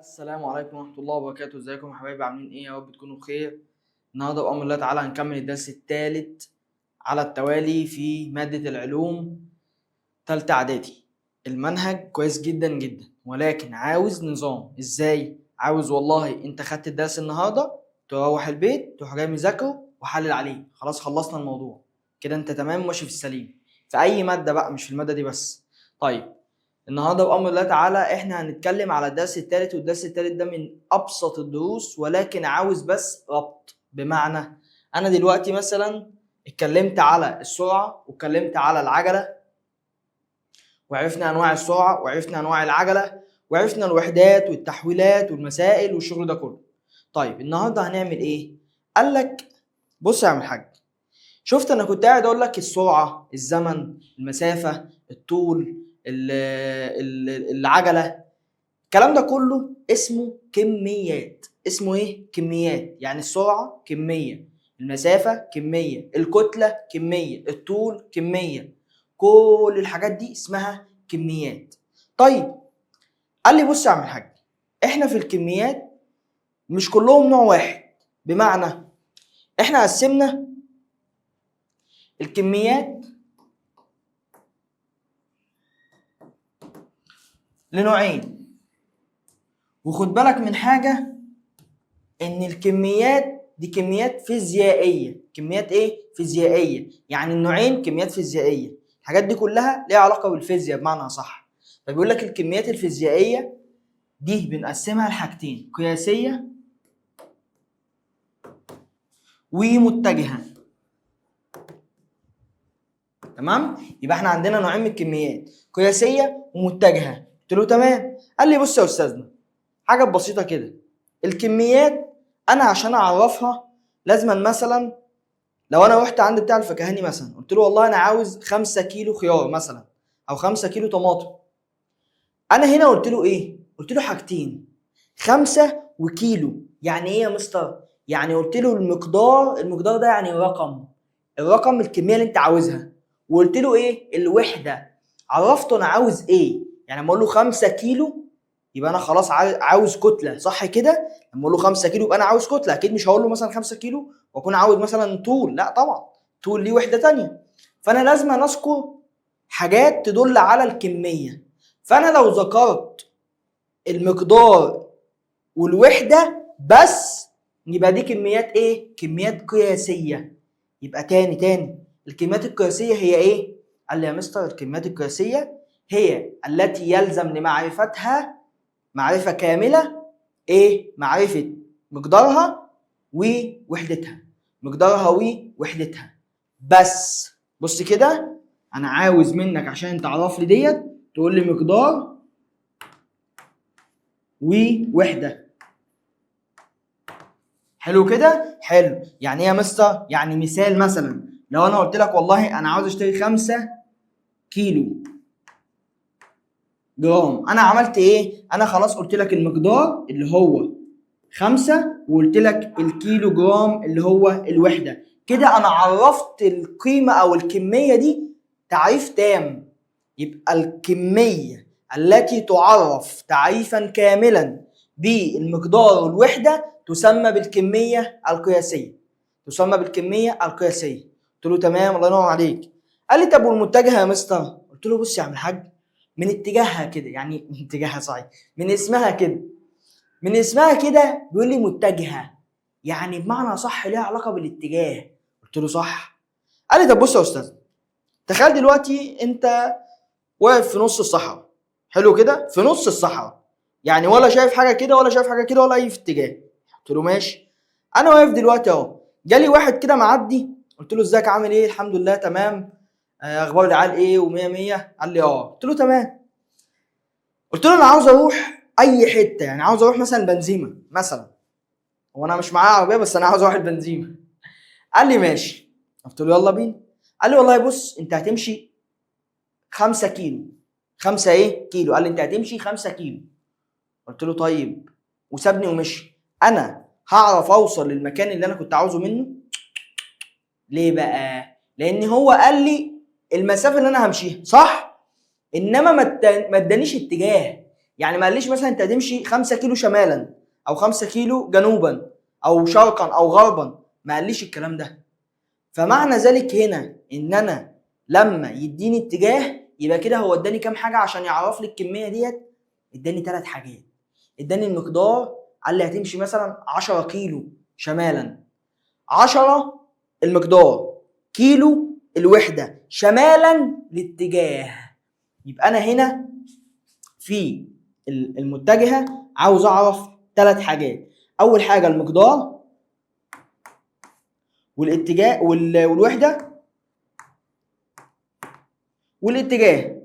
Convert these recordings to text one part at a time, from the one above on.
السلام عليكم ورحمة الله وبركاته. ازيكم يا حبايبي؟ عاملين ايه؟ يا رب تكونوا بخير. النهارده بأمر الله تعالى هنكمل الدرس الثالث على التوالي في مادة العلوم تالتة إعدادي. المنهج كويس جدا جدا، ولكن عاوز نظام. ازاي؟ عاوز والله انت خدت الدرس النهارده تروح البيت تروح جاي مذاكره وحلل عليه، خلاص خلصنا الموضوع كده، انت تمام ماشي في السليم في أي مادة بقى، مش في المادة دي بس. طيب، النهارده بأمر الله تعالى احنا هنتكلم على الدرس الثالث، والدرس الثالث ده من أبسط الدروس، ولكن عاوز بس ربط. بمعنى أنا دلوقتي مثلا اتكلمت على السرعة واتكلمت على العجلة، وعرفنا أنواع السرعة وعرفنا أنواع العجلة وعرفنا الوحدات والتحويلات والمسائل والشغل ده كله. طيب النهارده هنعمل إيه؟ قال لك بص يا عم الحاج، شفت انا كنت قاعد اقول لك السرعه، الزمن، المسافه، الطول، العجله، الكلام ده كله اسمه كميات. اسمه ايه؟ كميات. يعني السرعه كميه، المسافه كميه، الكتله كميه، الطول كميه، كل الحاجات دي اسمها كميات. طيب قال لي بص يا عم الحاج، احنا في الكميات مش كلهم نوع واحد. بمعنى احنا قسمنا الكميات لنوعين. وخد بالك من حاجة، ان الكميات دي كميات فيزيائية. كميات ايه؟ فيزيائية. يعني النوعين كميات فيزيائية، الحاجات دي كلها ليها علاقة بالفيزياء بمعنى صح. فبيقول لك الكميات الفيزيائية دي بنقسمها لحاجتين: قياسية ومتجهة. تمام؟ يبقى احنا عندنا نوعين من الكميات، قياسية ومتجهة. قلت له تمام. قال لي بص يا استاذنا، حاجة بسيطة كده. الكميات انا عشان اعرفها لازما مثلا لو انا رحت عند بتاع الفكهاني مثلا قلت له والله انا عاوز 5 كيلو خيار مثلا او 5 كيلو طماطم، انا هنا قلت له ايه؟ قلت له حاجتين: 5 وكيلو. يعني ايه يا مستر؟ يعني قلت له المقدار ده يعني الرقم الكميه اللي انت عاوزها. وقلت له ايه؟ الوحده. عرفته انا عاوز ايه. يعني لما اقول له 5 كيلو يبقى انا خلاص عاوز كتله، صح كده؟ لما اقول له 5 كيلو يبقى انا عاوز كتله. اكيد مش هقول له مثلا 5 كيلو واكون عاوز مثلا طول، لا طبعا، طول ليه وحده تانية. فانا لازم اذكر حاجات تدل على الكميه. فانا لو ذكرت المقدار والوحده بس يبقى دي كميات ايه؟ كميات قياسيه. يبقى تاني الكميات القياسيه هي ايه؟ قال لي يا مستر الكميات القياسيه هي التي يلزم لمعرفتها معرفه كامله ايه؟ معرفه مقدارها ووحدتها. مقدارها ووحدتها بس. بص كده، انا عاوز منك عشان تعرف لي ديت تقول لي مقدار ووحده. حلو كده؟ حلو. يعني ايه يا مستر؟ يعني مثال مثلا لو انا قلت لك والله انا عاوز اشتري 5 كيلو جرام، انا عملت ايه؟ انا خلاص قلت لك المقدار اللي هو 5 وقلت لك الكيلو جرام اللي هو الوحده. كده انا عرفت القيمه او الكميه دي تعريف تام. يبقى الكميه التي تعرف تعريفا كاملا بالمقدار والوحده تسمى بالكميه القياسيه. تسمى بالكميه القياسيه. قلت له تمام، الله ينور عليك. قال لي طب والمتجهه يا مستر؟ قلت له بص يا عم الحاج، من اتجاهها كده، يعني من اتجاهها صحيح، من اسمها كده، من اسمها كده بيقول لي متجهه، يعني بمعنى صح ليها علاقه بالاتجاه. قلت له صح. قال لي طب بص يا استاذ، تخيل دلوقتي انت واقف في نص الصحراء. حلو كده؟ في نص الصحراء، يعني ولا شايف حاجه كده ولا شايف حاجه كده ولا اي في اتجاه. قلت له ماشي. انا واقف دلوقتي اهو، جالي واحد كده معدي، قلت له ازيك عامل ايه؟ الحمد لله تمام. اخبار العيال ايه؟ ومية مية. قال لي اه. قلت له تمام. قلت له انا عاوز اروح اي حته، يعني عاوز اروح مثلا بنزيمه مثلا، هو انا مش معايا عربيه بس انا عاوز اروح البنزيمه. قال لي ماشي. قلت له يلا بينا. قال لي والله بص انت هتمشي 5 كيلو. 5 ايه؟ كيلو. قال لي انت هتمشي 5 كيلو. قلت له طيب، وسابني ومشي. انا هعرف اوصل للمكان اللي انا كنت عاوزه منه؟ ليه بقى؟ لان هو قال لي المسافه اللي انا همشيها صح، انما ما ادانيش اتجاه. يعني ما قاليش مثلا انت هتمشي 5 كيلو شمالا او 5 كيلو جنوبا او شرقا او غربا، ما قاليش الكلام ده. فمعنى ذلك هنا ان انا لما يديني اتجاه يبقى كده هو اداني كام حاجه عشان يعرف لي الكميه ديت؟ اداني 3 حاجات. اداني المقدار، قال لي هتمشي مثلا 10 كيلو شمالا، 10 المقدار، كيلو الوحده، شمالا الاتجاه. يبقى انا هنا في المتجهه عاوز اعرف 3 حاجات. اول حاجه المقدار والاتجاه والوحده والاتجاه.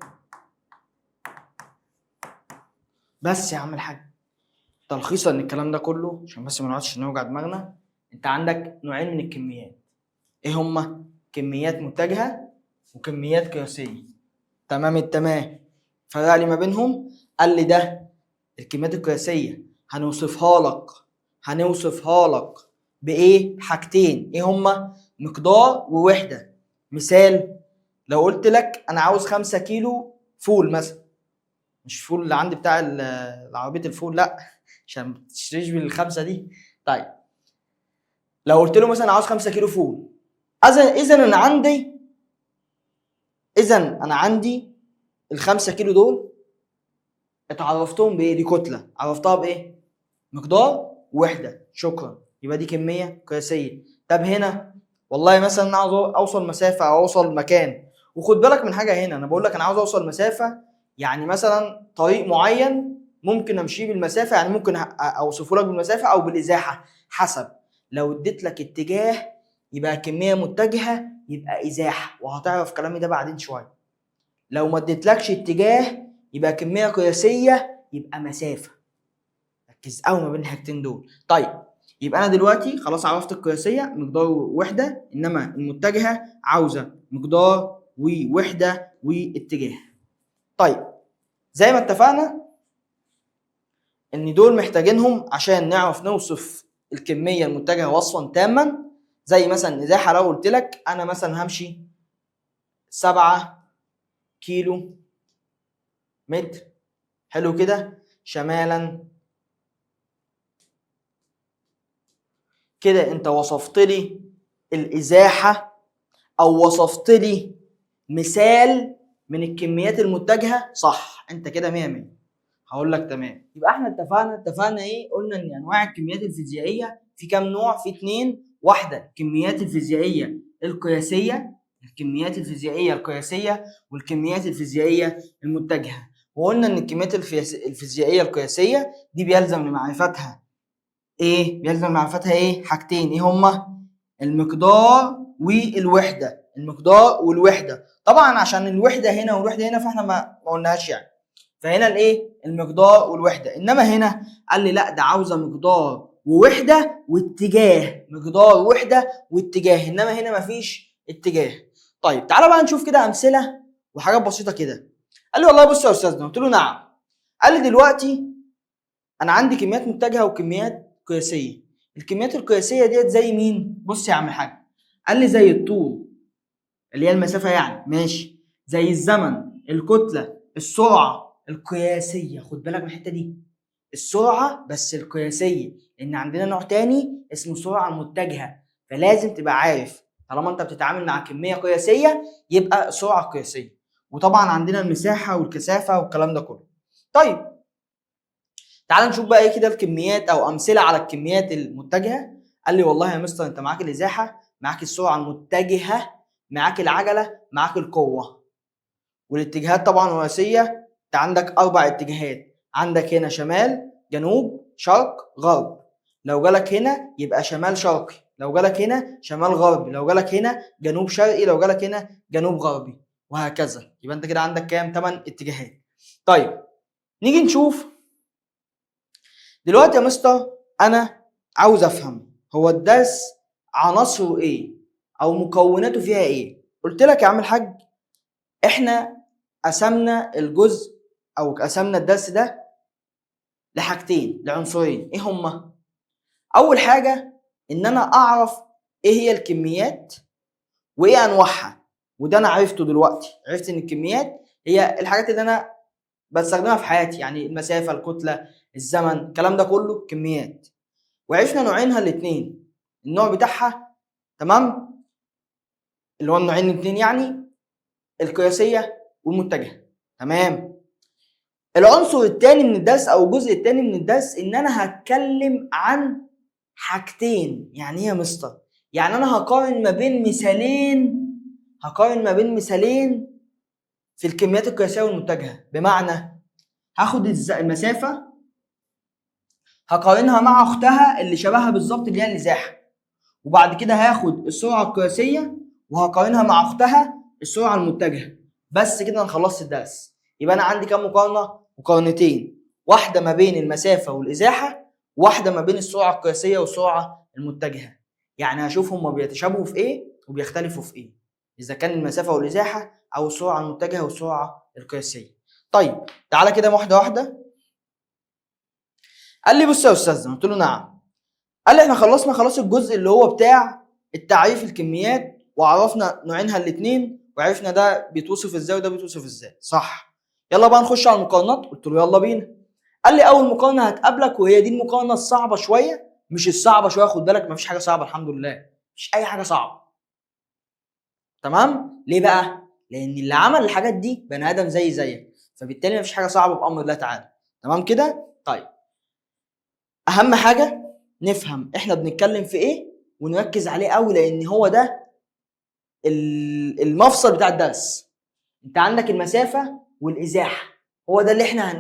بس يا عم الحاج، تلخيصا ان الكلام ده كله عشان بس ما نقعدش نوجع دماغنا، انت عندك نوعين من الكميات. ايه هما؟ كميات متجهه وكميات قياسيه. تمام التمام. فرق لي ما بينهم، قال لي ده الكميات القياسيه هنوصفها لك بايه؟ حاجتين. ايه هما؟ مقدار ووحده. مثال، لو قلت لك انا عاوز 5 كيلو فول مثلا، مش فول اللي عندي بتاع العربيه الفول، لا، عشان ما تشتريش بالخمسه دي. طيب لو قلت له مثلا عاوز 5 كيلو فول، اذا انا عندي ال 5 كيلو دول اتعرفتهم بايه؟ دي كتله، عرفتها بايه؟ مقدار وحده، شكرا، يبقى دي كميه قياسيه. طب هنا والله مثلا انا عاوز اوصل مسافه او اوصل مكان، وخد بالك من حاجه هنا، انا بقول لك انا عاوز اوصل مسافه، يعني مثلا طريق معين ممكن امشيه بالمسافه، يعني ممكن اوصفه لك بالمسافه او بالازاحه حسب. لو اديت لك اتجاه يبقى كميه متجهه يبقى ازاحه، وهتعرف كلامي ده بعدين شويه. لو ما اديتلكش اتجاه يبقى كميه قياسيه يبقى مسافه. ركز قوي ما بين الحاجتين دول. طيب يبقى انا دلوقتي خلاص عرفت القياسيه مقدار ووحده، انما المتجهه عاوزه مقدار ووحده واتجاه. طيب زي ما اتفقنا ان دول محتاجينهم عشان نعرف نوصف الكميه المتجهه وصفا تاما. زي مثلا ازاحه، لو قلت لك انا مثلا همشي 7 كيلو متر، حلو كده، شمالا، كده انت وصفت لي الازاحه او وصفت لي مثال من الكميات المتجهه، صح؟ انت كده 100 100. هقول لك تمام. يبقى احنا اتفقنا ايه؟ قلنا ان انواع الكميات الفيزيائيه في كام نوع؟ في 2. واحده الكميات الفيزيائيه القياسيه، والكميات الفيزيائيه المتجهه. وقلنا ان الكميات الفيزيائيه القياسيه دي بيلزم لمعرفتها ايه؟ حاجتين. ايه هما؟ المقدار والوحده. طبعا عشان الوحده هنا والوحده هنا فاحنا ما قلناهاش يعني. فهنا الايه؟ المقدار والوحده. انما هنا قال لي لا، ده عاوزه مقدار ووحده واتجاه، انما هنا مفيش اتجاه. طيب تعالى بقى نشوف كده امثله وحاجات بسيطه كده. قال لي والله بص يا استاذنا. قلت له نعم. قال لي دلوقتي انا عندي كميات متجهه وكميات قياسيه. الكميات القياسيه ديت زي مين؟ بص يا عم الحاج، قال لي زي الطول اللي هي المسافه يعني، ماشي، زي الزمن، الكتله، السرعه القياسيه. خد بالك من الحته دي، السرعه بس القياسيه، لان عندنا نوع تاني اسمه السرعه المتجهه. فلازم تبقى عارف طالما انت بتتعامل مع كميه قياسيه يبقى سرعه قياسيه. وطبعا عندنا المساحه والكثافه والكلام ده كله. طيب تعال نشوف بقى ايه كده الكميات او امثله على الكميات المتجهه. قال لي والله يا مستر انت معاك الازاحه، معاك السرعه المتجهه، معاك العجله، معاك القوه. والاتجاهات طبعا وراثيه، انت عندك 4 اتجاهات. عندك هنا شمال، جنوب، شرق، غرب. لو جالك هنا يبقى شمال شرقي، لو جالك هنا شمال غربي، لو جالك هنا جنوب شرقي، لو جالك هنا جنوب غربي، وهكذا. يبقى انت كده عندك كام؟ 8 اتجاهات. طيب نيجي نشوف دلوقتي يا مستر، انا عاوز افهم هو الدرس عناصره ايه او مكوناته فيها ايه. قلت لك يا عم الحاج احنا قسمنا الجزء او قسمنا الدرس ده لحاجتين، لعنصرين. ايه هما؟ اول حاجه ان انا اعرف ايه هي الكميات وايه انواعها، وده انا عرفته دلوقتي. عرفت ان الكميات هي الحاجات اللي انا بستخدمها في حياتي، يعني المسافه، الكتله، الزمن، الكلام ده كله كميات. وعرفنا نوعينها الاثنين، النوع بتاعها تمام، اللي هو النوعين الاثنين يعني القياسيه والمتجهه. تمام. العنصر الثاني من الدرس او الجزء الثاني من الدرس ان انا هتكلم عن حاجتين. يعني ايه يا مستر؟ يعني انا هقارن ما بين مثالين في الكميات القياسيه والمتجهه. بمعنى هاخد المسافه هقارنها مع اختها اللي شبهها بالظبط اللي هي الازاحه، وبعد كده هاخد السرعه القياسيه وهقارنها مع اختها السرعه المتجهه. بس كده انا خلصت الدرس. يبقى انا عندي كام مقارنه؟ مقارنتين، واحده ما بين المسافه والازاحه، واحده ما بين السرعه القياسيه والسرعه المتجهه. يعني هشوف هما بيتشابهوا في ايه وبيختلفوا في ايه، اذا كان المسافه والازاحه او السرعه المتجهه والسرعه القياسيه. طيب تعالى كده واحده واحده. قال لي بص يا استاذ، قلت له نعم. قال لي احنا خلصنا خلاص الجزء اللي هو بتاع التعريف الكميات، وعرفنا نوعينها الاثنين، وعرفنا ده بيتوصف ازاي وده بيتوصف ازاي، صح؟ يلا بقى نخش على المقارنات. قلت له يلا بينا. قال لي اول مقارنه هتقابلك، وهي دي المقارنه الصعبه شويه. مش الصعبه شويه، خد بالك مفيش حاجه صعبه الحمد لله، مفيش اي حاجه صعبه. تمام؟ ليه بقى؟ لان اللي عمل الحاجات دي بني ادم زي زيك، فبالتالي مفيش حاجه صعبه بامر الله تعالى. تمام كده؟ طيب اهم حاجه نفهم احنا بنتكلم في ايه ونركز عليه قوي، لان هو ده المفصل بتاع الدرس. انت عندك المسافه والازاحه، هو ده اللي احنا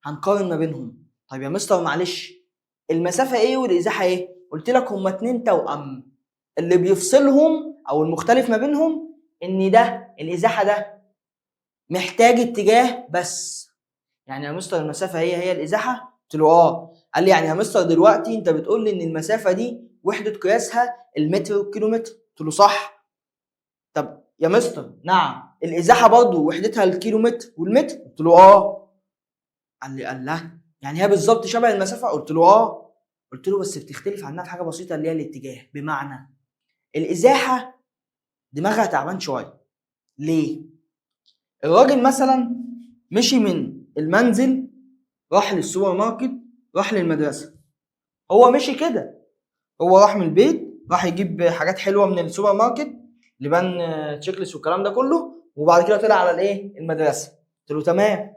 هنقارن ما بينهم. طيب يا مستر معلش، المسافه ايه والازاحه ايه؟ قلت لك هما اتنين توأم، اللي بيفصلهم او المختلف ما بينهم ان ده الازاحه ده محتاج اتجاه بس. يعني يا مستر المسافه هي الازاحه؟ قلت له اه. قال لي يعني يا مستر دلوقتي انت بتقول لي ان المسافه دي وحده قياسها المتر والكيلومتر؟ قلت له صح. طب يا مستر نعم، الازاحه برضه وحدتها الكيلومتر والمتر؟ قلت له اه. قال لي الله، يعني هي بالظبط شبه المسافه؟ قلت له اه. قلت له بس بتختلف عنها في حاجه بسيطه اللي هي الاتجاه. بمعنى الازاحه دماغها تعبان شويه. ليه؟ الراجل مثلا مشي من المنزل، راح للسوبر ماركت، راح للمدرسه، هو مشي كده. هو راح من البيت، راح يجيب حاجات حلوه من السوبر ماركت، لبان تشيكلس والكلام ده كله، وبعد كده طلع على المدرسه. قلت له تمام.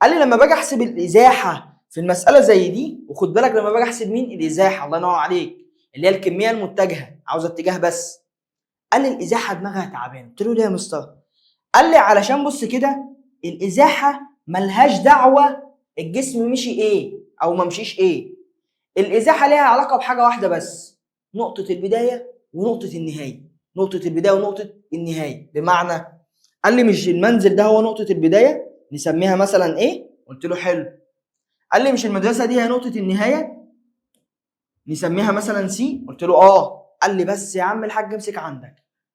قال لي لما باجي احسب الازاحه في المساله زي دي، وخد بالك لما باجي احسب مين الازاحه، الله ينور عليك، اللي هي الكميه المتجهه، عاوز اتجاه بس. قال لي الازاحه دماغها تعبان. قلت له ليه يا مستر؟ قال لي علشان بص كده، الازاحه ملهاش دعوه الجسم مشي ايه او ما مشيش ايه. الازاحه ليها علاقه بحاجه واحده بس، نقطه البدايه ونقطه النهايه. نقطه البدايه ونقطه النهايه بمعنى، قال لي مش المنزل ده هو نقطه البدايه، نسميها مثلا ايه؟ قلت له حلو. قال لي مش المدرسه دي هي نقطه النهايه، نسميها مثلا سي؟ قلت له اه. قال لي بس يا عم الحاج امسك عندك،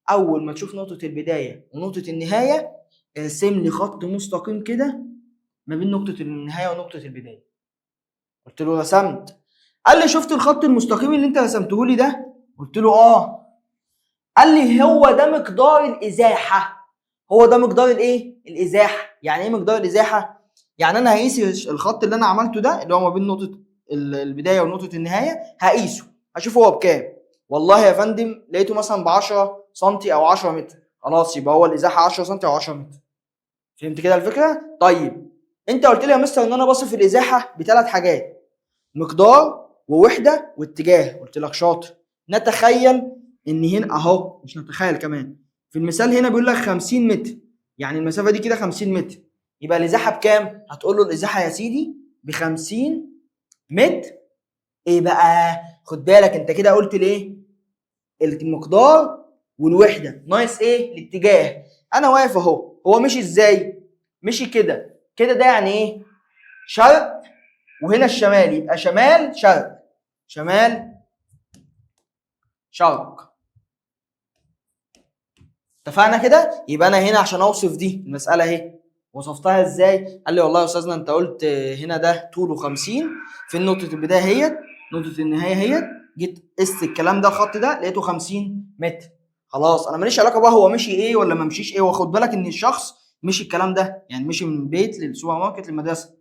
اول ما تشوف نقطه البدايه ونقطه النهايه ارسم لي خط مستقيم كده ما بين نقطه النهايه ونقطه البدايه. قلت له رسمت. قال لي شفت الخط المستقيم اللي انت رسمته لي ده؟ قلت له اه. قال لي هو ده مقدار الازاحه. هو ده مقدار الازاحه. يعني ايه مقدار الازاحه؟ يعني انا هقيس الخط اللي انا عملته ده اللي هو ما بين نقطه البدايه ونقطه النهايه، هقيسه اشوف هو بكام. والله يا فندم لقيته مثلا ب 10 سم او 10 متر، خلاص يبقى هو الازاحه 10 سم او 10 متر. فهمت كده الفكره؟ طيب انت قلت لي يا مستر ان انا بصف الازاحه بثلاث حاجات، مقدار ووحده واتجاه. قلت لك شاطر. نتخيل ان هنا اهو، مش نتخيل كمان، في المثال هنا بيقول لك 50 متر، يعني المسافه دي كده 50 متر، يبقى الازاحه بكام؟ هتقول له الازاحه يا سيدي ب 50 متر. ايه بقى؟ خد بالك انت كده قلت ليه المقدار والوحده، ناقص ايه؟ الاتجاه. انا واقف اهو، هو مشي ازاي؟ مشي كده كده، ده يعني ايه؟ شرق، وهنا الشمال يبقى شمال شرق، شمال شرق. اتفقنا كده؟ يبقى انا هنا عشان اوصف دي المساله اهي، وصفتها ازاي؟ قال لي والله يا استاذنا انت قلت هنا ده طوله 50، في نقطه البدايه اهيت، نقطه النهايه اهيت، جيت قست الكلام ده الخط ده لقيته 50 متر. خلاص انا ماليش علاقه بقى هو مشي ايه ولا ما مشيش ايه، واخد بالك ان الشخص مش الكلام ده، يعني مشي من البيت للسوبر ماركت للمدرسه.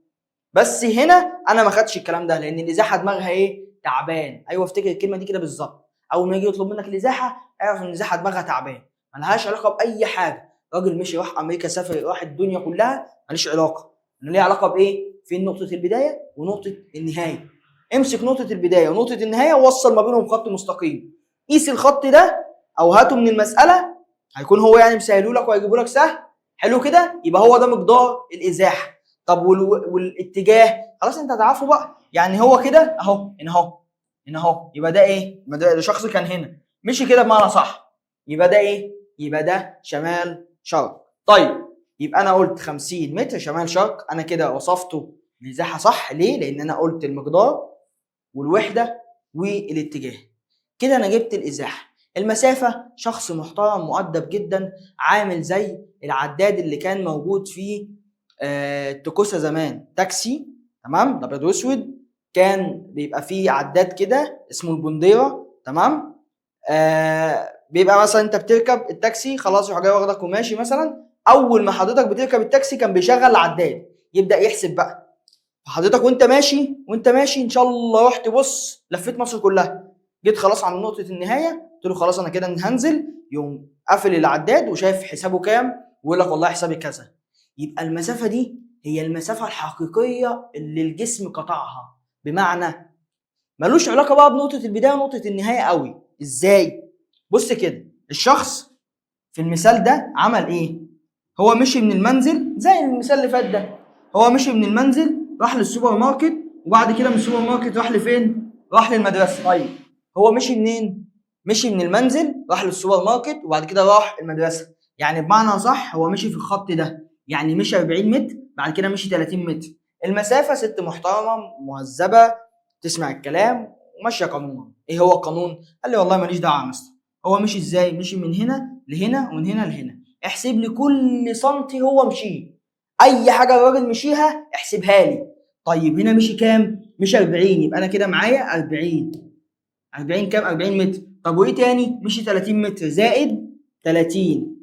بس هنا انا ما خدش الكلام ده، لان الازاحه دماغها ايه؟ تعبان. ايوه افتكر الكلمه دي كده بالظبط. اول ما يجي يطلب منك الازاحه اعرف ان الازاحه دماغها تعبان، ملهاش علاقه باي حاجه. راجل مشي راح امريكا، سافر، راح الدنيا كلها، ماليش علاقه. انه ليه علاقه بايه؟ في نقطه البدايه ونقطه النهايه. امسك نقطه البدايه ونقطه النهايه ووصل ما بينهم خط مستقيم. قيس الخط ده او هاته من المساله، هيكون هو يعني مسهله لك وهيجيبه لك سهل. حلو كده، يبقى هو ده مقدار الازاحه. طب والاتجاه خلاص انت هتعرفه بقى، يعني هو كده اهو، هنا اهو، هنا اهو، يبقى ده ايه؟ ده شخص كان هنا مشي كده بمعنى صح، يبقى ده ايه؟ يبقى ده شمال شرق. طيب يبقى انا قلت 50 متر شمال شرق، انا كده وصفته الازاحه صح. ليه؟ لان انا قلت المقدار والوحده والاتجاه. كده انا جبت الازاحه. المسافه، شخص محترم مؤدب جدا، عامل زي العداد اللي كان موجود في التكوسه زمان، تاكسي، تمام، ده ابيض واسود، كان بيبقى فيه عداد كده اسمه البنديره، تمام. بيبقى مثلا انت بتركب التاكسي خلاص، يروح جاي واخدك وماشي مثلا. اول ما حضرتك بتركب التاكسي كان بيشغل العداد، يبدا يحسب بقى. حضرتك وانت ماشي ان شاء الله رحت بص لفيت مصر كلها، جيت خلاص على نقطه النهايه، قلت له خلاص انا كده هنزل، يقوم قافل العداد وشايف حسابه كام، ويقول لك والله حسابي كذا. يبقى المسافه دي هي المسافه الحقيقيه اللي الجسم قطعها. بمعنى ملوش علاقه بقى بنقطه البدايه ونقطه النهايه قوي. ازاي؟ بص كده، الشخص في المثال ده عمل ايه؟ هو مشي من المنزل زي المثال اللي فات ده، هو مشي من المنزل راح للسوبر ماركت، وبعد كده من السوبر ماركت راح لفين؟ راح للمدرسه. طيب هو مشي منين؟ مشي من المنزل راح للسوبر ماركت وبعد كده راح المدرسه. يعني بمعنى صح هو مشي في الخط ده، يعني مشي 40 متر، بعد كده مشي 30 متر. المسافه ست محترمه مهذبه تسمع الكلام وماشيه قانونا. ايه هو القانون؟ قال لي والله ماليش دعوه يا مستر. هو مشي ازاي؟ مشي من هنا لهنا ومن هنا لهنا. احسب لي كل سنتي هو مشيه، اي حاجه الراجل مشيها احسبها لي. طيب هنا مشي كام؟ مشي 40، يبقى انا كده معايا 40. 40 كام؟ 40 متر. طب وايه تاني؟ مشي 30 متر زائد 30.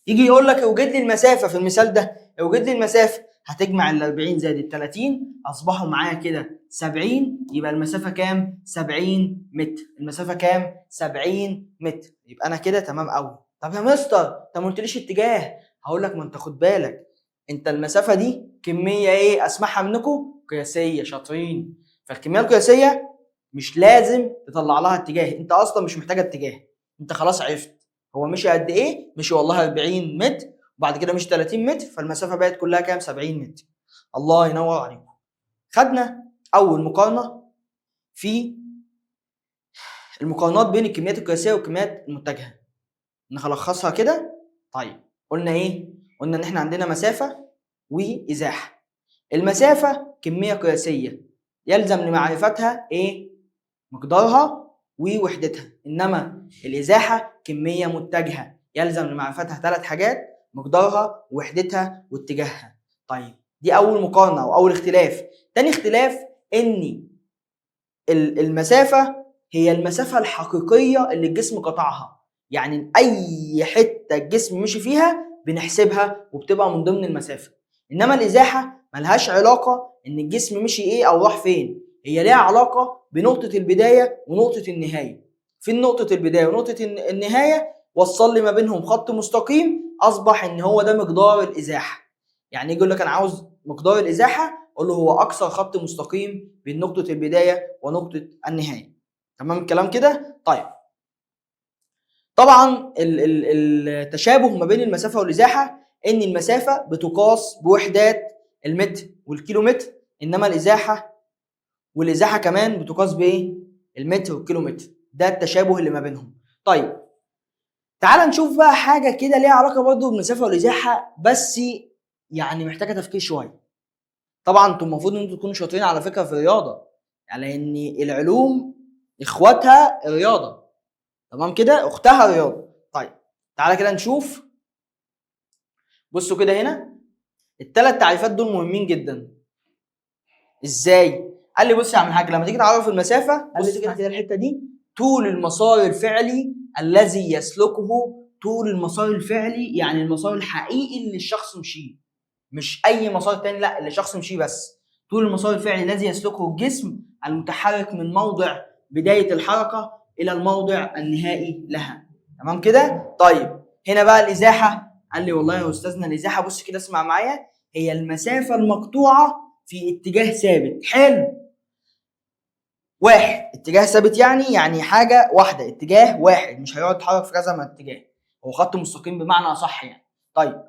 يجي يقول لك اوجد لي المسافه في المثال ده، اوجد لي المسافه. هتجمع ال 40 زائد ال 30 اصبحوا معايا كده 70. يبقى المسافه كام؟ 70 متر. المسافه كام؟ 70 متر. يبقى انا كده تمام قوي. طب يا مستر انت ما قلتليش اتجاه. هقول لك ما انت خد بالك، انت المسافه دي كميه ايه اسمعها منكم؟ قياسيه. شاطرين. فالكميه القياسيه مش لازم تطلع لها اتجاه، انت اصلا مش محتاجه اتجاه، انت خلاص عرفت هو مشي قد ايه؟ مشي والله 40 متر وبعد كده مشي 30 متر، فالمسافه بقت كلها كام؟ 70 متر. الله ينور عليكم. خدنا اول مقارنه في المقارنات بين الكميات القياسيه والكميات المتجهه، نلخصها كده. طيب قلنا ايه؟ قلنا ان احنا عندنا مسافه وازاحه. المسافه كميه قياسيه يلزم لمعرفتها ايه؟ مقدارها ووحدتها. انما الازاحه كميه متجهه يلزم لمعرفتها ثلاث حاجات: مقدارها ووحدتها واتجاهها. طيب دي اول مقارنه او اول اختلاف. تاني اختلاف ان المسافه هي المسافه الحقيقيه اللي الجسم قطعها، يعني اي حته الجسم مشي فيها بنحسبها وبتبقى من ضمن المسافه. انما الازاحه ملهاش علاقه ان الجسم مشي ايه او راح فين، هي ليها علاقه بنقطه البدايه ونقطه النهايه. في نقطه البدايه ونقطه النهايه وصل لي ما بينهم خط مستقيم، اصبح ان هو ده مقدار الازاحه. يعني يقول لك انا عاوز مقدار الازاحه، اقول له هو اقصر خط مستقيم بين نقطه البدايه ونقطه النهايه. تمام الكلام كده؟ طيب طبعا التشابه ما بين المسافه والازاحه ان المسافه بتقاس بوحدات المتر والكيلومتر، انما والازاحه كمان بتقاس بايه؟ المتر والكيلومتر. ده التشابه اللي ما بينهم. طيب تعال نشوف بقى حاجه كده ليها علاقه برضه بالمسافه والازاحه، بس يعني محتاجه تفكير شويه. طبعا انتم المفروض ان انتم تكونوا شاطرين على فكره في الرياضه، يعني ان العلوم اخواتها الرياضه، تمام كده، اختها رياضه. طيب تعالى كده نشوف. بصوا كده هنا الثلاث تعريفات دول مهمين جدا. ازاي؟ قال لي بص يا عم الحاج، لما تيجي تعرف المسافه بص كده الحته دي: طول المسار الفعلي الذي يسلكه طول المسار الفعلي، يعني المسار الحقيقي اللي الشخص مشيه، مش اي مسار تاني، لا اللي الشخص مشيه بس. طول المسار الفعلي الذي يسلكه الجسم المتحرك من موضع بداية الحركة إلى الموضع النهائي لها. تمام كده؟ طيب هنا بقى الإزاحة، قال لي والله يا أستاذنا الإزاحة بص كده اسمع معايا، هي المسافة المقطوعة في اتجاه ثابت. حلو. واحد اتجاه ثابت يعني حاجة واحدة، اتجاه واحد، مش هيقعد يتحرك في كذا اتجاه، هو خط مستقيم بمعنى أصح يعني. طيب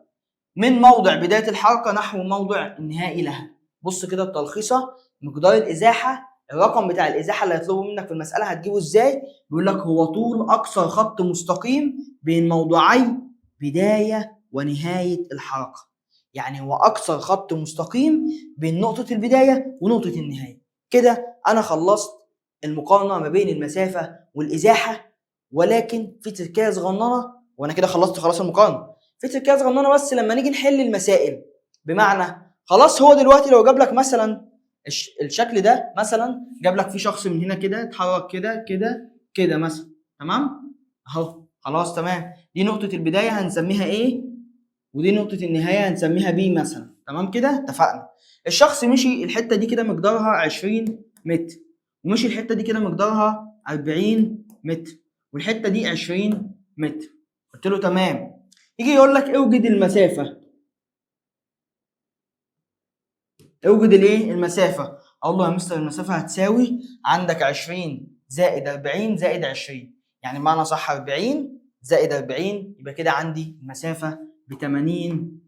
من موضع بداية الحركة نحو موضع النهائي لها. بص كده التلخيصة، مقدار الإزاحة، الرقم بتاع الإزاحة اللي هيطلبه منك في المسألة هتجيبه إزاي؟ بيقول لك هو طول أقصر خط مستقيم بين موضوعي بداية ونهاية الحركة. يعني هو أقصر خط مستقيم بين نقطة البداية ونقطة النهاية. كده أنا خلصت المقارنة ما بين المسافة والإزاحة، ولكن في تركية صغننة وأنا كده خلصت خلاص المقارنة. في تركية صغننه بس لما نيجي نحل المسائل، بمعنى خلاص هو دلوقتي لو جاب لك مثلا الشكل ده، مثلا جاب لك فيه شخص من هنا كده اتحرك كده كده كده مثلا، تمام اهو، خلاص تمام، دي نقطة البداية هنسميها ايه، ودي نقطة النهاية هنسميها بي مثلا، تمام كده اتفقنا. الشخص مشي الحتة دي كده مقدارها 20 متر، ومشي الحتة دي كده مقدارها 40 متر، والحتة دي 20 متر. قلت له تمام. يجي يقول لك اوجد المسافة، اوجد الايه المسافة. اقول له يا مستر المسافة هتساوي عندك 20 زائد 40 زائد 20، يعني معنى صح 40 زائد 40، يبقى كده عندي المسافة ب 80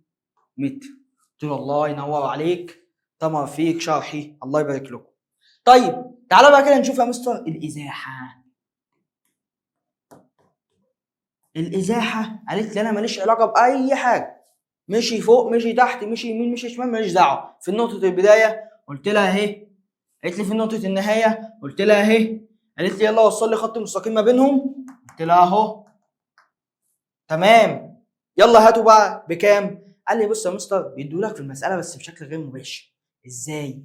متر. قلت له الله ينور عليك، طبعا فيك شرحي، الله يبارك لكم. طيب تعالى بقى كده نشوف يا مستر الإزاحة. الإزاحة قالت لي أنا ماليش علاقة بأي حاجة، مشي فوق مشي تحت مشي يمين مشي شمال ماليش دعوه. في نقطه البدايه قلت لها اهي، قالت لي في نقطه النهايه قلت لها اهي، قالت لي يلا وصل لي خط مستقيم ما بينهم، قلت لها اهو تمام. يلا هاتوا بقى بكام. قال لي بص يا مستر بيدوا لك في المساله بس بشكل غير مباشر. ازاي؟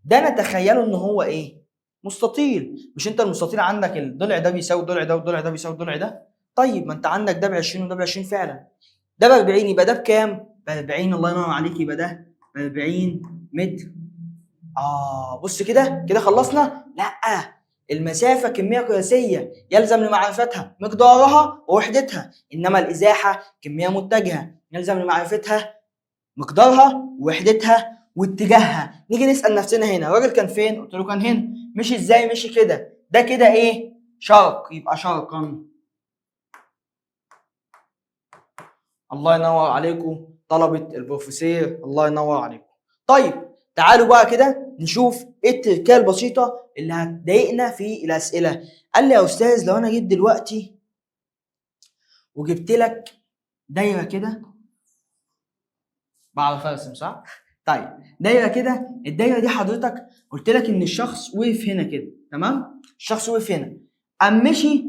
ده نتخيله ان هو ايه، مستطيل. مش انت المستطيل عندك الضلع ده بيساوي الضلع ده والضلع ده بيساوي الضلع ده؟ طيب ما انت عندك ده ب 20 وده ب 20 فعلا، ده ب 40 يبقى ده بكام؟ ب 40. الله ينور عليك، يبقى ده ب 40 متر. بص كده كده خلصنا؟ لا، المسافة كمية قياسية يلزم لمعرفتها مقدارها ووحدتها، إنما الإزاحة كمية متجهة يلزم لمعرفتها مقدارها ووحدتها واتجاهها. نيجي نسأل نفسنا هنا الراجل كان فين؟ قلت له كان هنا. مشي إزاي؟ مشي كده، ده كده إيه؟ شرق، يبقى شرقا. الله ينور عليكم طلبة البروفيسور، الله ينور عليكم. طيب تعالوا بقى كده نشوف ايه التركية البسيطة اللي هتضايقنا في الأسئلة. قال لي يا أستاذ لو أنا جيت دلوقتي وجبت لك دايرة كده، بعرف أرسم صح؟ طيب دايرة كده، الدايرة دي حضرتك قلت لك إن الشخص وقف هنا كده، تمام؟ الشخص وقف هنا، قام مشي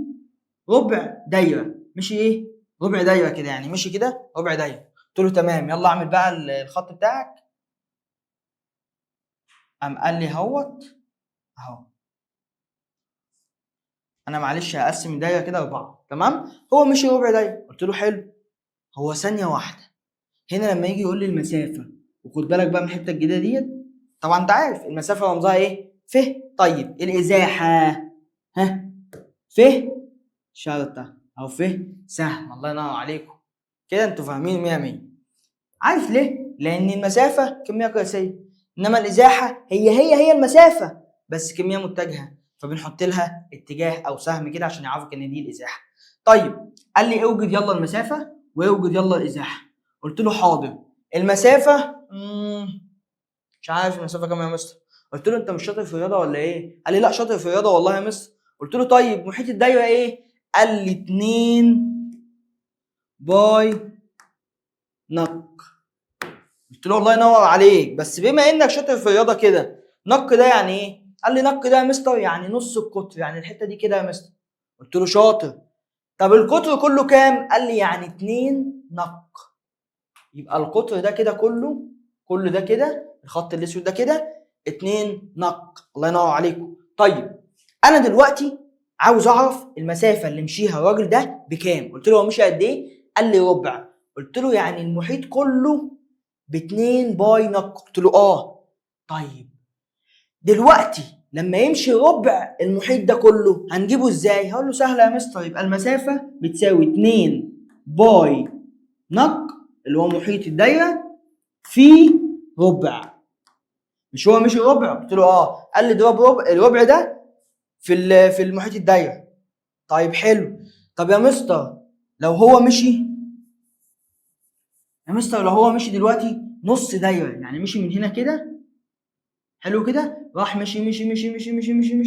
ربع دايرة، مشي إيه؟ ربع دايرة كده، يعني مشي كده ربع دايرة. قلت له تمام يلا اعمل بقى الخط بتاعك. قام قال لي اهوت اهو، انا معلش هقسم الدايره كده اربعه، تمام؟ هو مشي ربع دايره، قلت له حلو. هو ثانيه واحده هنا لما يجي يقول لي المسافه، وخد بالك بقى من الحته الجديده ديت، طبعا انت عارف المسافه رمزها ايه؟ ف. طيب الازاحه، ها، ف شرطه او ف سهم. الله ينور عليكم، كده انتوا فاهمين 100 100. عارف ليه؟ لان المسافه كميه قياسيه، انما الازاحه هي المسافه بس كميه متجهه، فبنحط لها اتجاه او سهم كده عشان يعرفك ان دي الازاحه. طيب قال لي اوجد يلا المسافه واوجد يلا الازاحه. قلت له حاضر. المسافه مش عارف المسافه كام يا مستر. قلت له انت مش شاطر في الرياضه ولا ايه؟ قال لي لا شاطر في الرياضه والله يا مستر. قلت له طيب محيط الدايره ايه؟ قال لي 2 باي نق. قلت له الله ينور عليك، بس بما انك شاطر في الرياضه كده، نق ده يعني ايه؟ قال لي نق ده يا مستر يعني نص القطر، يعني الحته دي كده يا مستر. قلت له شاطر. طب القطر كله كام؟ قال لي يعني 2 نق. يبقى القطر ده كده كله، كل ده كده الخط الاسود ده كده 2 نق. الله ينور عليكم. طيب انا دلوقتي عاوز اعرف المسافه اللي مشيها الراجل ده بكام. قلت له هو مشي قد ايه؟ قال لي ربع. قلت له يعني المحيط كله ب2 باي نق. قلت له اه. طيب دلوقتي لما يمشي ربع المحيط ده كله هنجيبه ازاي؟ هقول له سهله يا مستر، يبقى المسافه بتساوي 2 باي نق اللي هو محيط الدايره في ربع. مش هو مشي ربع؟ قلت له اه. قال لي اضرب ربع، الربع ده في المحيط الدايره. طيب حلو. طب يا مستر لو هو مشي، يا مستر لو هو مشي دلوقتي نص دايره، يعني مشي من هنا كده، حلو كده، راح مشي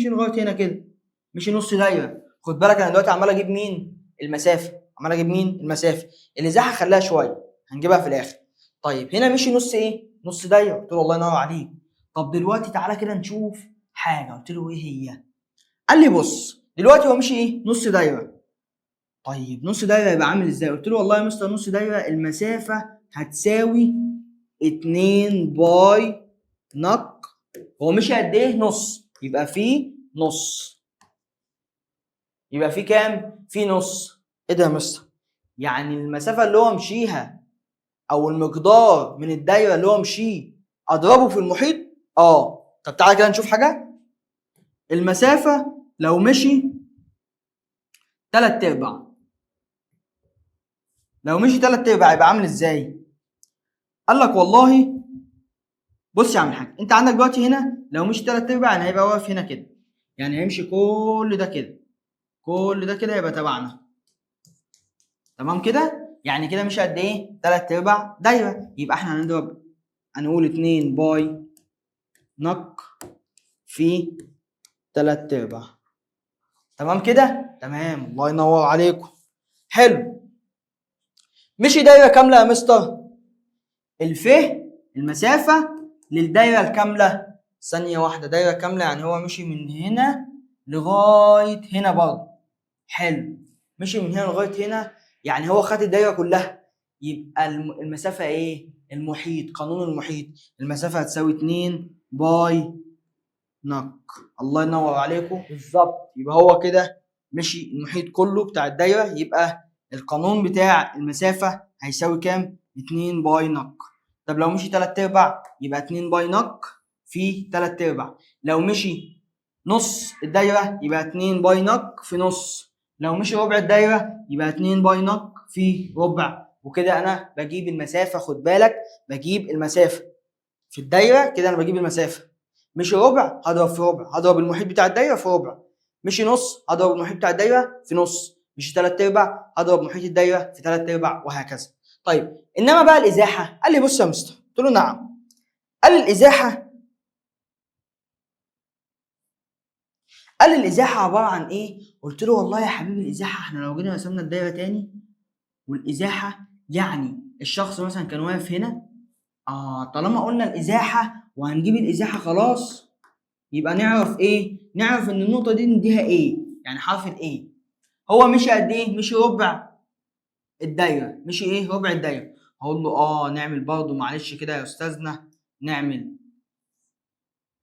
لغايه هنا كده، مشي نص دايره. خد بالك انا دلوقتي عمال اجيب مين؟ المسافه. عمال اجيب مين؟ المسافه. الازاحه خليها شويه هنجيبها في الاخر. طيب هنا مشي نص ايه؟ نص دايره. قلت له الله ينور عليك. طب دلوقتي تعالى كده نشوف حاجه. قلت له ايه هي؟ قال لي بص دلوقتي هو مشي ايه؟ نص دايره. طيب نص دايره يبقى عامل ازاي؟ قلت له والله يا مستر نص دايره المسافه هتساوي 2 باي نق. هو مشي قد ايه؟ نص، يبقى في نص. يبقى في كام؟ في نص. ايه ده يا مستر؟ يعني المسافه اللي هو مشيها او المقدار من الدايره اللي هو مشيه اضربه في المحيط؟ اه. طب تعالى كده نشوف حاجه. المسافه لو مشي 3/4، لو مشي 3/4 يبقى عامل ازاي؟ قال لك والله بص يا عم الحاج، انت عندك دلوقتي هنا لو مشي 3/4 يعني هيبقى واقف هنا كده، يعني هيمشي كل ده كده، كل ده كده هيبقى تبعنا. تمام كده؟ يعني كده مشي قد ايه؟ 3/4 دايره. يبقى احنا هنضرب، هنقول 2 باي نق في 3/4. تمام كده؟ تمام، الله ينور عليكم. حلو. مشي دايره كامله يا مستر. المسافه للدايره الكامله ثانيه واحده، دايره كامله يعني هو مشي من هنا لغايه هنا برضه. حلو. مشي من هنا لغايه هنا، يعني هو خد الدايره كلها. يبقى المسافه ايه؟ المحيط، قانون المحيط، المسافه هتساوي 2 باي نق. الله ينور عليكم بالظبط. يبقى هو كده مشي المحيط كله بتاع الدايره، يبقى القانون بتاع المسافه هيساوي كام؟ 2 باي نق. طب لو مشي 3/4 يبقى 2 باي نق في 3/4. لو مشي نص الدايره يبقى 2 باي نق في نص. لو مشي ربع الدايره يبقى 2 باي نق في ربع. وكده انا بجيب المسافه. خد بالك بجيب المسافه في الدايره كده، انا بجيب المسافه. مشي ربع هضرب في ربع، هضرب المحيط بتاع الدايره في ربع. مشي نص هضرب المحيط بتاع الدايره في نص. مشي 3/4 هضرب محيط الدايره في 3/4 وهكذا. طيب انما بقى الازاحه، قال لي بص يا مستر. قلت له نعم. قال لي الازاحه، قال لي الازاحه عباره عن ايه؟ قلت له والله يا حبيبي الازاحه احنا لو جينا رسمنا الدايره تاني، والازاحه يعني الشخص مثلا كان واقف هنا، طالما قلنا الازاحه وهنجيب الازاحه خلاص، يبقى نعرف ايه؟ نعرف ان النقطه دي نديها ايه، يعني حرف الايه. هو مشي قد ايه؟ مشي ربع الدايره. مشي ايه؟ ربع الدايره. هقول له نعمل برضه معلش كده يا استاذنا، نعمل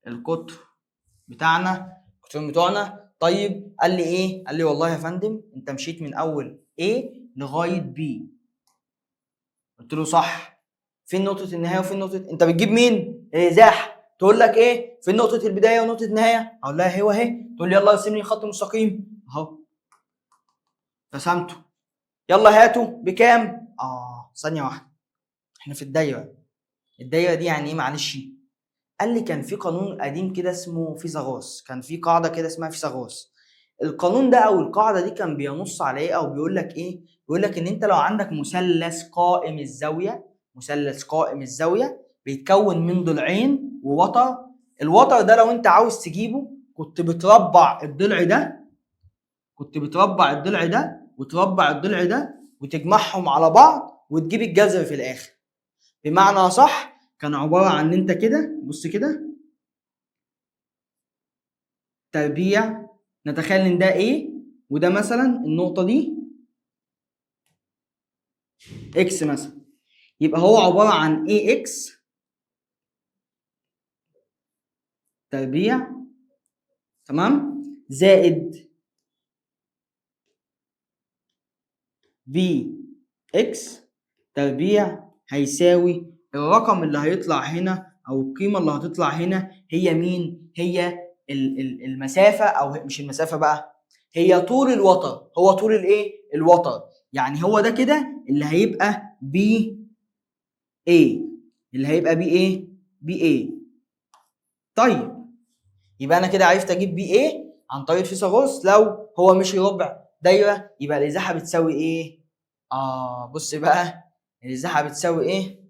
القطر بتاعنا، القطرين بتوعنا. طيب قال لي ايه؟ قال لي والله يا فندم انت مشيت من اول A لغايه B. قلت له صح. فين نقطه النهايه وفين نقطه؟ انت بتجيب مين؟ الازاحه. تقول لك ايه؟ فين نقطه البدايه ونقطه النهايه؟ اقول لها هو اهي. تقول لي يلا ارسم لي خط مستقيم. اهو رسمته. يلا هاته بكام؟ ثانيه واحده، احنا في الدايره. الدايره دي يعني ايه معلش؟ قال لي كان في قانون قديم كده اسمه فيثاغورس، كان في قاعده كده اسمها فيثاغورس. القانون ده او القاعده دي كان بينص على ايه او بيقول لك ايه؟ بيقول لك ان انت لو عندك مثلث قائم الزاويه، مثلث قائم الزاويه بيتكون من ضلعين ووتر. الوتر ده لو انت عاوز تجيبه كنت بتربع الضلع ده، كنت بتربع الضلع ده وتربع الضلع ده وتجمعهم على بعض وتجيب الجذر في الاخر. بمعنى صح كان عباره عن ان انت كده بص كده تربيع، نتخيل ان ده ايه وده مثلا النقطه دي اكس مثلا، يبقى هو عباره عن اي اكس تربيع، تمام، زائد في اكس تربيع هيساوي الرقم اللي هيطلع هنا او القيمه اللي هتطلع هنا هي مين؟ هي المسافه، او مش المسافه بقى، هي طول الوتر. هو طول الايه؟ الوتر. يعني هو ده كده اللي هيبقى بي ايه، اللي هيبقى بي ايه؟ بي ايه. طيب يبقى انا كده عرفت اجيب بي ايه عن طريق فيثاغورس. لو هو مشي ربع دايره يبقى الازاحه بتساوي ايه؟ بص بقى، الازاحه بتساوي ايه؟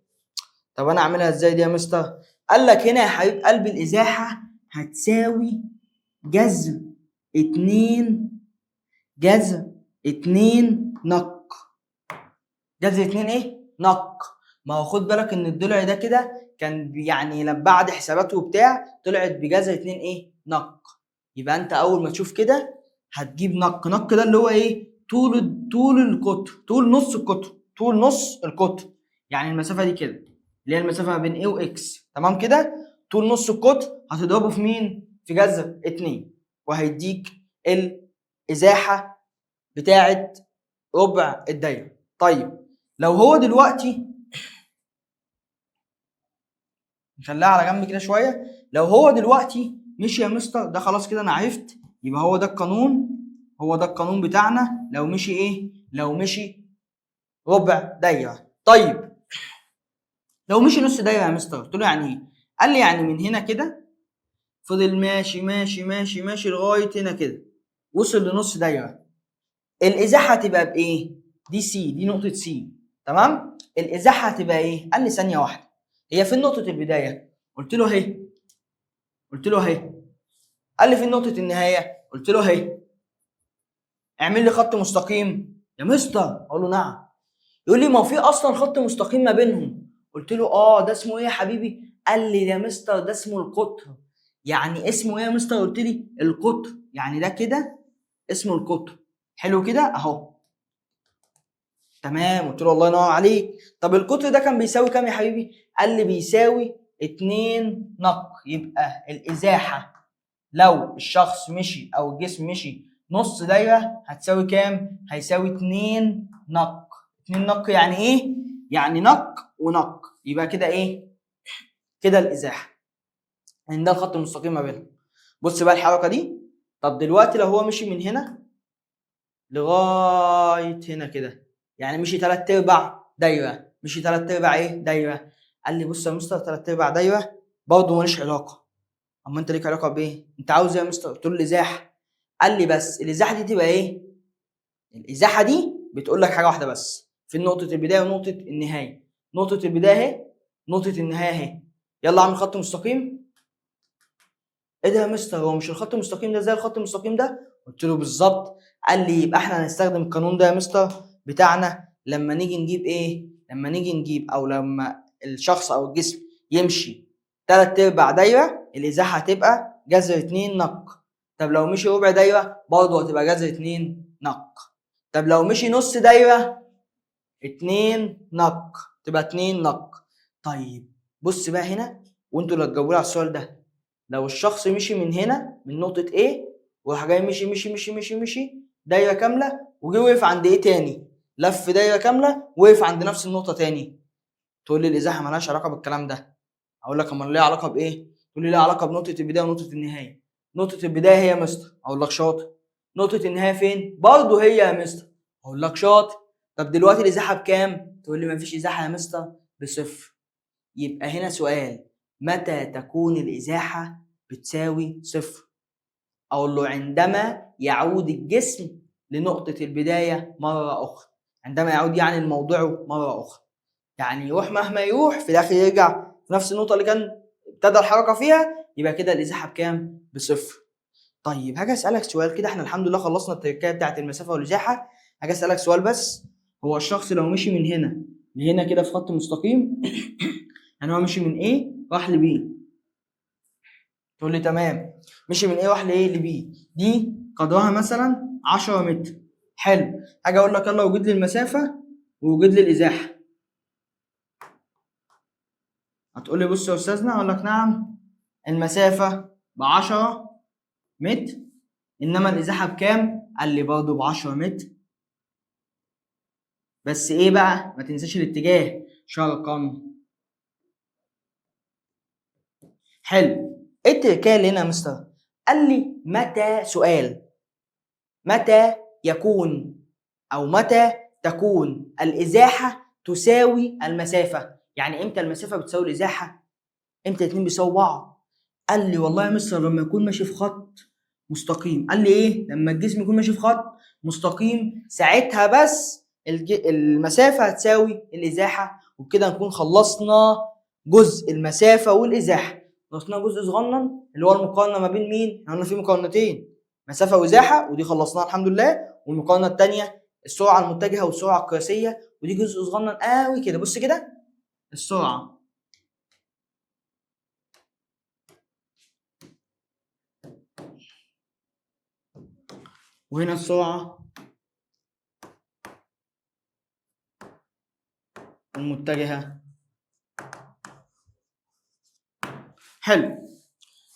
طب انا اعملها ازاي دي يا مستر؟ قال لك هنا يا حبيب قلب الازاحه هتساوي جذر 2 نق. جذر 2 ايه؟ نق. ما هو خد بالك ان الضلع ده كده كان يعني لما بعد حساباته وبتاع طلعت بجذر 2 ايه؟ نق. يبقى انت اول ما تشوف كده هتجيب نق ده اللي هو ايه؟ طول القطر، طول نص القطر، طول نص القطر. يعني المسافه دي كده اللي هي المسافه ما بين A و X، تمام كده؟ طول نص القطر هتضربه في مين؟ في جذر 2، وهيديك الازاحه بتاعه ربع الدايره. طيب لو هو دلوقتي، نخليها على جنب كده شويه، لو هو دلوقتي مشي يا مستر، ده خلاص كده انا عرفت، يبقى هو ده القانون، هو ده القانون بتاعنا لو مشي ايه؟ لو مشي ربع دايره. طيب لو مشي نص دايره يا مستر، قلت له يعني ايه؟ قال لي يعني من هنا كده فضل ماشي ماشي ماشي ماشي لغايه هنا كده، وصل لنص دايره. الازاحه هتبقى بايه؟ دي سي، دي نقطه سي، تمام؟ الازاحه هتبقى ايه؟ قال لي ثانيه واحده، هي فين نقطه البدايه؟ قلت له اهي، قلت له اهي. قال لي فين نقطه النهايه؟ قلت له اهي. اعمل لي خط مستقيم يا مستر. اقول له نعم. يقول لي ما هو في اصلا خط مستقيم ما بينهم. قلت له ده اسمه ايه يا حبيبي؟ قال لي يا مستر ده اسمه القطر. يعني اسمه ايه يا مستر؟ قلت لي القطر. يعني ده كده اسمه القطر. حلو كده اهو، تمام. قلت له الله ينور عليك. طب القطر ده كان بيساوي كام يا حبيبي؟ قال لي بيساوي 2 نق. يبقى الازاحه لو الشخص مشي او الجسم مشي نص دايره هتساوي كام؟ هيساوي 2 نق. 2 نق يعني ايه؟ يعني نق ونق. يبقى كده ايه؟ كده الازاحه، ان ده الخط المستقيم ما بينهم. بص بقى الحركه دي. طب دلوقتي لو هو مشي من هنا لغايه هنا كده، يعني مشي 3/4 دايره، مشي 3/4 ايه؟ دايره. قال لي بص يا مستر 3/4 دايره برضه ماليش علاقه. اما انت ليك علاقه بايه؟ انت عاوز ايه يا مستر؟ قلت له الازاحه. قال لي بس الازاحه دي تبقى ايه؟ الازاحه دي بتقول لك حاجه واحده بس، في نقطه البدايه ونقطه النهايه. نقطه البدايه اهي، نقطه النهايه اهي. يلا اعمل خط مستقيم. ايه ده يا مستر؟ هو مش الخط المستقيم ده زي الخط المستقيم ده؟ قلت له بالظبط. قال لي يبقى احنا هنستخدم القانون ده يا مستر بتاعنا لما نيجي نجيب ايه؟ لما نيجي نجيب او لما الشخص او الجسم يمشي 3/4 دايره، الازاحه هتبقى جذر 2 نق. طب لو مشي ربع دايره برضه هتبقى جذر 2 نق. طب لو مشي نص دايره 2 نق، تبقى 2 نق. طيب بص بقى هنا وانتوا اللي هتجاوبوا لي على السؤال ده. لو الشخص مشي من هنا من نقطة A وراح جاي مشي مشي مشي مشي مشي دايرة كاملة وجي وقف عند A تاني، لف دايرة كاملة وقف عند نفس النقطة تاني، تقول لي الإزاحة مالهاش علاقة بالكلام ده. أقول لك أمال ليها علاقة بإيه؟ تقول لي ليها علاقة بنقطة البداية ونقطة النهاية. نقطة البداية هي يا مستر، أقول لك شاطر. نقطة النهاية فين؟ برضه هي يا مستر، أقول لك شاطر. طب دلوقتي الإزاحة بكام؟ تقول لي مفيش إزاحة يا مستر، بصفر. يبقى هنا سؤال، متى تكون الإزاحة بتساوي صفر؟ أقول له عندما يعود الجسم لنقطة البداية مرة أخرى. عندما يعود يعني لموضعه مرة أخرى، يعني يروح مهما يروح في الآخر يرجع في نفس النقطة اللي كان ابتدى الحركة فيها، يبقى كده الإزاحة بكام؟ بصفر. طيب هاجي أسألك سؤال كده، احنا الحمد لله خلصنا التركية بتاعت المسافة والإزاحة. هاجي أسألك سؤال بس، هو الشخص لو مشي من هنا لهنا كده في خط مستقيم يعني هو مشي من A راح ل B، تقول لي تمام. مشي من A راح ل A ل B، دي قدرها مثلا 10 متر. حلو. هاجي اقول لك يلا وجد لي المسافه ووجد لي الازاحه. هتقول لي بص يا استاذنا، اقول لك نعم. المسافه ب 10 متر، انما الازاحه بكام؟ قال لي برضه ب 10 متر. بس ايه بقى؟ ما تنساش الاتجاه شرقا. حلو. ايه التركية اللي هنا يا مستر؟ قال لي متى، سؤال، متى يكون او متى تكون الازاحة تساوي المسافة؟ يعني امتى المسافة بتساوي الازاحة؟ امتى الاتنين بيساووا بعض؟ قال لي والله يا مستر لما يكون ماشي في خط مستقيم. قال لي ايه؟ لما الجسم يكون ماشي في خط مستقيم ساعتها بس المسافة هتساوي الازاحة. وبكده نكون خلصنا جزء المسافة والازاحة. خلصنا جزء صغنن اللي هو المقارنة ما بين مين؟ احنا قلنا في مقارنتين، مسافة وازاحة، ودي خلصناها الحمد لله. والمقارنة التانية السرعة المتجهة والسرعة القياسية، ودي جزء صغنن قوي كده. بص كده، السرعة وهنا السرعة المتجهة. حلو.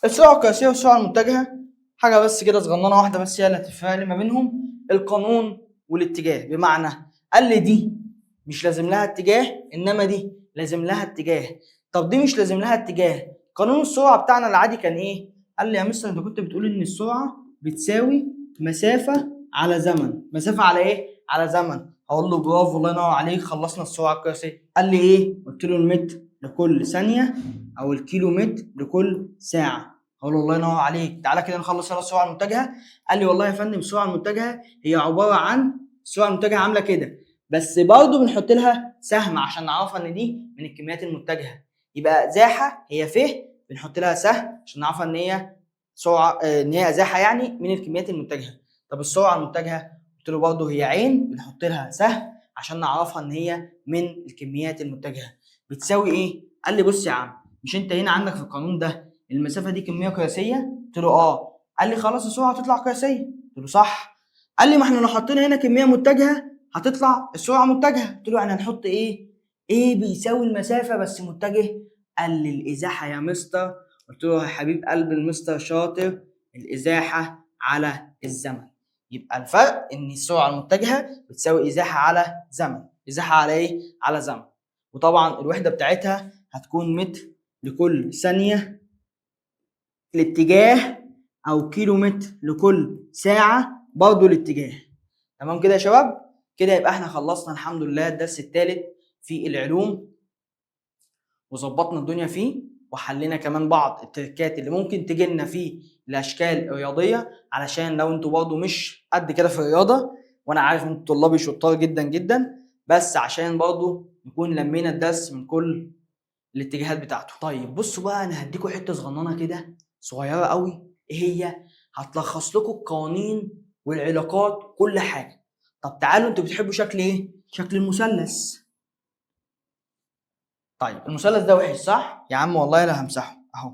السرعة القياسية والسرعة المتجهة حاجة بس كده صغننة واحدة بس هي اللي هتفرق لي ما بينهم، القانون والاتجاه. بمعنى قال لي دي مش لازم لها اتجاه، انما دي لازم لها اتجاه. طب دي مش لازم لها اتجاه، قانون السرعة بتاعنا العادي كان ايه؟ قال لي يا مستر انت كنت بتقول ان السرعة بتساوي مسافة على زمن. مسافة على ايه؟ على زمن. هقول له برافو الله ينور عليك، خلصنا السرعة القياسية. قال لي ايه؟ قلت له المتر لكل ثانية او الكيلو متر لكل ساعة. هقول له الله ينور عليك. تعالى كده نخلص على السرعة المتجهة. قال لي والله يا فندم السرعة المتجهة هي عبارة عن، السرعة المتجهة عاملة كده، بس برضه بنحط لها سهم عشان نعرفها ان دي من الكميات المتجهة. يبقى ازاحة هي ف، بنحط لها سهم عشان نعرفها ان هي سرعة، ان هي ازاحة يعني من الكميات المتجهة. طب السرعة المتجهة قلت له برضه هي عين، بنحط لها سهم عشان نعرفها ان هي من الكميات المتجهة. بتساوي ايه؟ قال لي بص يا عم، مش انت هنا عندك في القانون ده المسافة دي كمية قياسية؟ قلت له اه. قال لي خلاص السرعة هتطلع قياسية. قلت له صح. قال لي ما احنا لو حطينا هنا كمية متجهة هتطلع السرعة متجهة. قلت له يعني هنحط ايه؟ ايه بيساوي المسافة بس متجه؟ قال لي الإزاحة يا مستر. قلت له يا حبيب قلب المستر شاطر، الإزاحة على الزمن. يبقى الفرق ان السرعة المتجهة بتساوي إزاحة على زمن. إزاحة على ايه؟ على زمن. وطبعا الوحدة بتاعتها هتكون متر لكل ثانية الاتجاه، او كيلو متر لكل ساعة برضه الاتجاه. تمام كده يا شباب؟ كده يبقى احنا خلصنا الحمد لله الدرس الثالث في العلوم، وظبطنا الدنيا فيه، وحلينا كمان بعض التركات اللي ممكن تجي لنا في الاشكال الرياضيه، علشان لو انتوا برضه مش قد كده في الرياضه، وانا عارف ان انتوا طلابي شطار جدا جدا، بس عشان برضه نكون لمينا الدرس من كل الاتجاهات بتاعته. طيب بصوا بقى، انا هديكوا حته صغننه كده صغيره قوي، ايه هي؟ هتلخص لكم القوانين والعلاقات كل حاجه. طب تعالوا، انتوا بتحبوا شكل ايه؟ شكل المثلث. طيب المثلث ده وحش صح؟ يا عم والله لا همسحه اهو.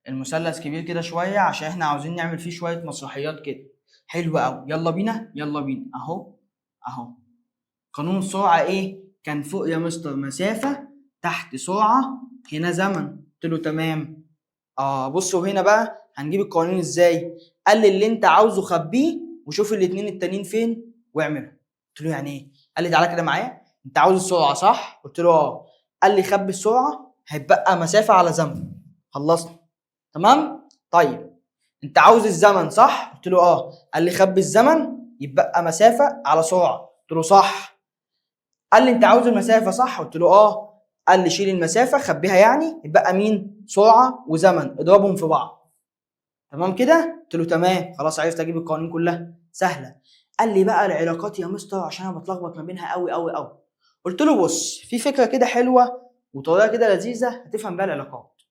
المثلث كبير كده شويه عشان احنا عاوزين نعمل فيه شويه مسرحيات كده. حلو قوي، يلا بينا يلا بينا اهو. اهو قانون السرعه ايه؟ كان فوق يا مستر مسافه، تحت سرعه، هنا زمن. قلت له تمام. بصوا هنا بقى هنجيب القوانين ازاي؟ قال لي اللي انت عاوزه خبيه وشوف الاتنين التانيين فين واعملهم. قلت له يعني ايه؟ قال لي تعالى كده معايا، انت عاوز السرعه صح؟ قلت له اه. قال لي خبي السرعه هيبقى مسافه على زمن. خلصنا. تمام. طيب انت عاوز الزمن صح؟ قلت له اه. قال لي خبي الزمن يبقى مسافه على سرعه. قلت له صح. قال لي انت عاوز المسافه صح؟ قلت له اه. قال لي شيل المسافه خبيها يعني يبقى مين؟ سرعه وزمن، اضربهم في بعض. تمام كده؟ قلت له تمام، خلاص عرفت اجيب القوانين كلها سهله. قال لي بقى العلاقات يا مستر عشان انا بتلخبط ما بينها قوي قوي قوي. قلت له بص، في فكره كده حلوه وطريقه كده لذيذه هتفهم بيها العلاقات.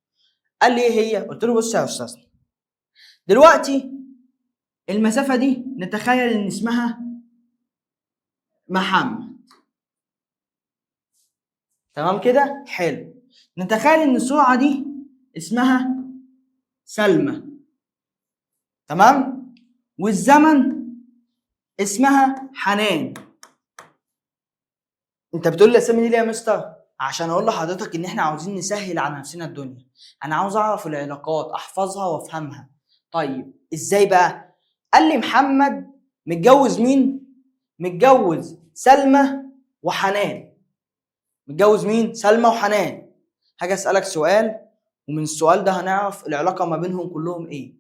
قال لي ايه هي؟ قلت له بص يا استاذ، دلوقتي المسافه دي نتخيل ان اسمها محمد. تمام كده؟ حلو. نتخيل ان السرعه دي اسمها سلمى. تمام. والزمن اسمها حنان. انت بتقول لي الاسامي دي ليه يا مستر؟ عشان اقول لحضرتك ان احنا عاوزين نسهل على نفسنا الدنيا. انا عاوز اعرف العلاقات احفظها وافهمها. طيب ازاي بقى؟ قال لي محمد متجوز مين؟ متجوز سلمى وحنان. متجوز مين؟ سلمى وحنان. هاجي اسالك سؤال، ومن السؤال ده هنعرف العلاقه ما بينهم كلهم ايه.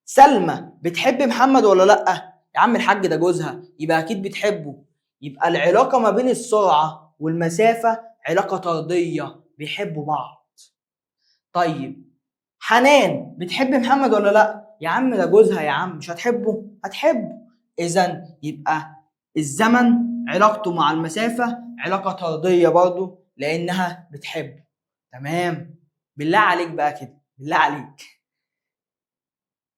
سلمى بتحب محمد ولا لا؟ يا عم الحاج ده جوزها، يبقى اكيد بتحبه. يبقى العلاقه ما بين السرعه والمسافه علاقه طرديه، بيحبوا بعض. طيب حنان بتحب محمد ولا لا؟ يا عم ده جوزها، يا عم مش هتحبه؟ هتحبه. اذا يبقى الزمن علاقته مع المسافه علاقه طرديه برضه، لانها بتحبه. تمام. بالله عليك بقى كده، بالله عليك،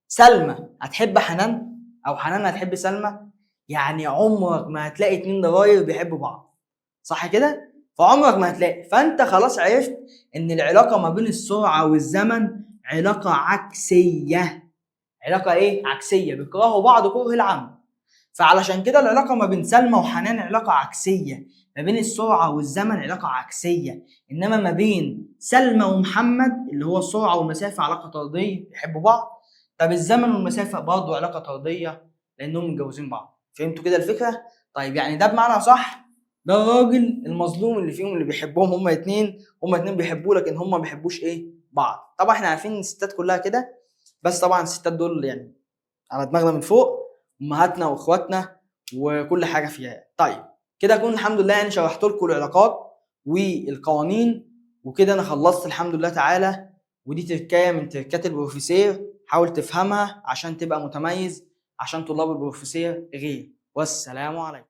سلمى هتحب حنان او حنان هتحب سلمى؟ يعني عمرك ما هتلاقي اتنين ضراير بيحبوا بعض، صح كده؟ فعمرك ما هتلاقي. فانت خلاص عرفت ان العلاقه ما بين السرعه والزمن علاقه عكسيه. علاقه ايه؟ عكسيه، بيكرهوا بعض كره العمى. فعلشان كده العلاقه ما بين سلمى وحنان علاقه عكسيه، ما بين السرعه والزمن علاقه عكسيه. انما ما بين سلمى ومحمد اللي هو السرعه والمسافه علاقه طرديه، بيحبوا بعض. طب الزمن والمسافه برضه علاقه طرديه، لانهم متجوزين بعض. فهمتوا كده الفكره؟ طيب يعني ده بمعنى صح، ده الراجل المظلوم اللي فيهم اللي بيحبهم هما اتنين، هما اتنين بيحبوه لكن هما ما بيحبوش ايه؟ بعض. طبعا احنا عارفين ان الستات كلها كده، بس طبعا الستات دول يعني على دماغنا من فوق، امهاتنا واخواتنا وكل حاجه فيها. طيب كده اكون الحمد لله يعني شرحت لكم العلاقات والقوانين، وكده انا خلصت الحمد لله تعالى. ودي تركايه من تركات البروفيسير، حاول تفهمها عشان تبقى متميز، عشان طلاب البروفيسير غير. والسلام عليكم.